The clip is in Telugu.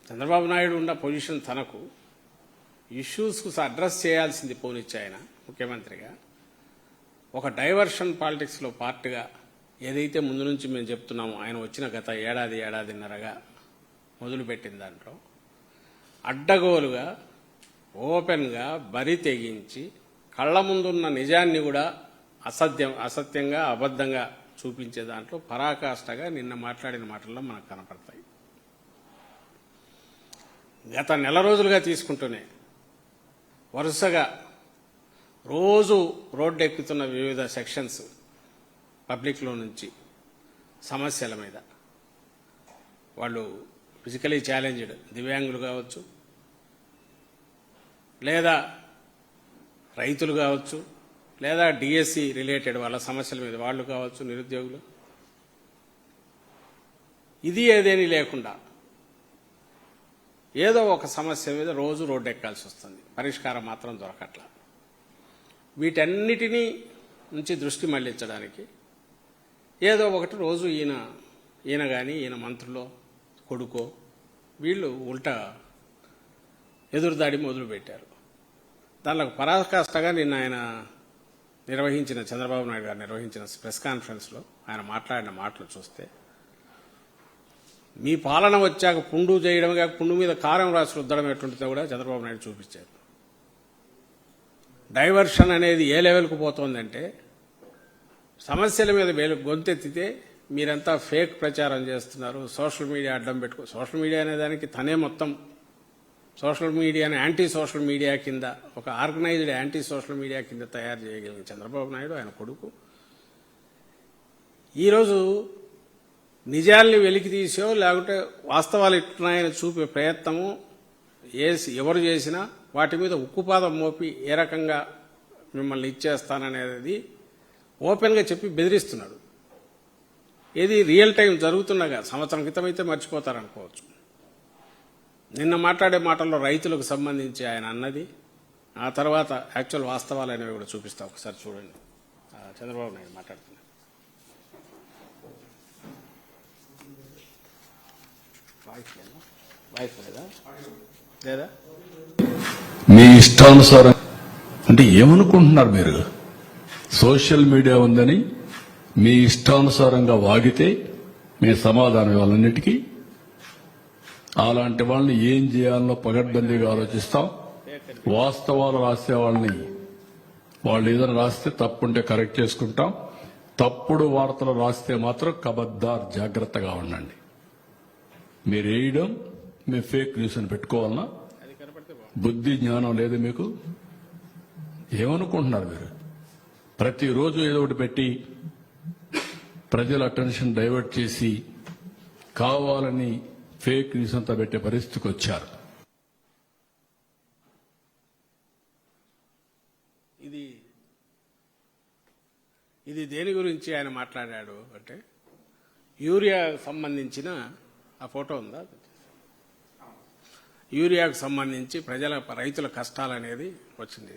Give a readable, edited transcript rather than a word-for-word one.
చంద్రబాబు నాయుడు ఉన్న పొజిషన్ తనకు ఇష్యూస్కు అడ్రస్ చేయాల్సింది పోనిచ్చి ఆయన ముఖ్యమంత్రిగా ఒక డైవర్షన్ పాలిటిక్స్లో పార్ట్గా ఏదైతే ముందు నుంచి మేము చెప్తున్నామో ఆయన వచ్చిన గత ఏడాదిన్నరగా మొదలుపెట్టిన దాంట్లో అడ్డగోలుగా ఓపెన్గా బరి తెగించి కళ్ల ముందున్న నిజాన్ని కూడా అసత్యంగా అబద్ధంగా చూపించే దాంట్లో పరాకాష్ఠగా నిన్న మాట్లాడిన మాటల్లో మనకు కనపడతాయి. గత నెల రోజులుగా తీసుకుంటూనే వరుసగా రోజు రోడ్డు ఎక్కుతున్న వివిధ సెక్షన్స్ పబ్లిక్లో నుంచి సమస్యల మీద వాళ్ళు ఫిజికలీ ఛాలెంజ్డ్ దివ్యాంగులు కావచ్చు, లేదా రైతులు కావచ్చు, లేదా డిఎస్సి రిలేటెడ్ వాళ్ళ సమస్యల మీద వాళ్ళు కావచ్చు, నిరుద్యోగులు, ఇది ఏదేని లేకుండా ఏదో ఒక సమస్య మీద రోజు రోడ్డు ఎక్కాల్సి వస్తుంది, పరిష్కారం మాత్రం దొరకట్ల. వీటన్నిటినీ నుంచి దృష్టి మళ్లించడానికి ఏదో ఒకటి రోజు ఈయన కానీ ఈయన మంత్రులో కొడుకో వీళ్ళు ఉల్టా ఎదురుదాడి మొదలుపెట్టారు. దానిలో పరాకాష్ఠగా నిన్న ఆయన నిర్వహించిన చంద్రబాబు నాయుడు గారు నిర్వహించిన ప్రెస్ కాన్ఫరెన్స్లో ఆయన మాట్లాడిన మాటలు చూస్తే మీ పాలన వచ్చాక పుండు చేయడం కాక పుండు మీద కారం రాసి రుద్దడం ఎటువంటిదో కూడా చంద్రబాబు నాయుడు చూపించారు. డైవర్షన్ అనేది ఏ లెవెల్కు పోతోందంటే సమస్యల మీద గొంతెత్తితే మీరంతా ఫేక్ ప్రచారం చేస్తున్నారు, సోషల్ మీడియా అడ్డం పెట్టుకో. సోషల్ మీడియా అనే దానికి తనే మొత్తం సోషల్ మీడియాని యాంటీ సోషల్ మీడియా కింద ఒక ఆర్గనైజ్డ్ యాంటీ సోషల్ మీడియా కింద తయారు చేయగలిగిన చంద్రబాబు నాయుడు ఆయన కొడుకు ఈరోజు నిజాల్ని వెలికి తీసో లేకుంటే వాస్తవాలు ఇట్టున్నాయని చూపే ప్రయత్నము ఎవరు చేసినా వాటి మీద ఉక్కుపాదం మోపి ఏ రకంగా మిమ్మల్ని ఇచ్చేస్తాననేది ఓపెన్గా చెప్పి బెదిరిస్తున్నాడు. ఏది రియల్ టైం జరుగుతుండగా సంవత్సరం క్రితం అయితే మర్చిపోతారనుకోవచ్చు. నిన్న మాట్లాడే మాటల్లో రైతులకు సంబంధించి ఆయన అన్నది, ఆ తర్వాత యాక్చువల్ వాస్తవాలు అనేవి కూడా చూపిస్తా. ఒకసారి చూడండి, చంద్రబాబు నాయుడు మాట్లాడుతున్నారు. లేదా మీ ఇష్టానుసారం అంటే ఏమనుకుంటున్నారు మీరు? సోషల్ మీడియా ఉందని మీ ఇష్టానుసారంగా వాగితే మీ సమాధానం ఇవ్వాలన్నిటికీ అలాంటి వాళ్ళని ఏం చేయాలనో పగడ్బందీగా ఆలోచిస్తాం. వాస్తవాలు రాసే వాళ్ళని వాళ్ళు ఏదైనా రాస్తే తప్పుంటే కరెక్ట్ చేసుకుంటాం. తప్పుడు వార్తలు రాస్తే మాత్రం కబద్దార్ జాగ్రత్తగా ఉండండి. మీరు వేయడం మీ ఫేక్ న్యూస్ అని పెట్టుకోవాలన్నా బుద్ధి జ్ఞానం లేదు మీకు? ఏమనుకుంటున్నారు మీరు? ప్రతిరోజు ఏదో ఒకటి పెట్టి ప్రజల అటెన్షన్ డైవర్ట్ చేసి కావాలని ఫేక్ న్యూస్ అంతా పెట్టే పరిస్థితికి వచ్చారు. ఇది దేని గురించి ఆయన మాట్లాడాడు అంటే యూరియా సంబంధించిన ఆ ఫోటో ఉందా, యూరియాకు సంబంధించి రైతుల కష్టాలనేది వచ్చింది.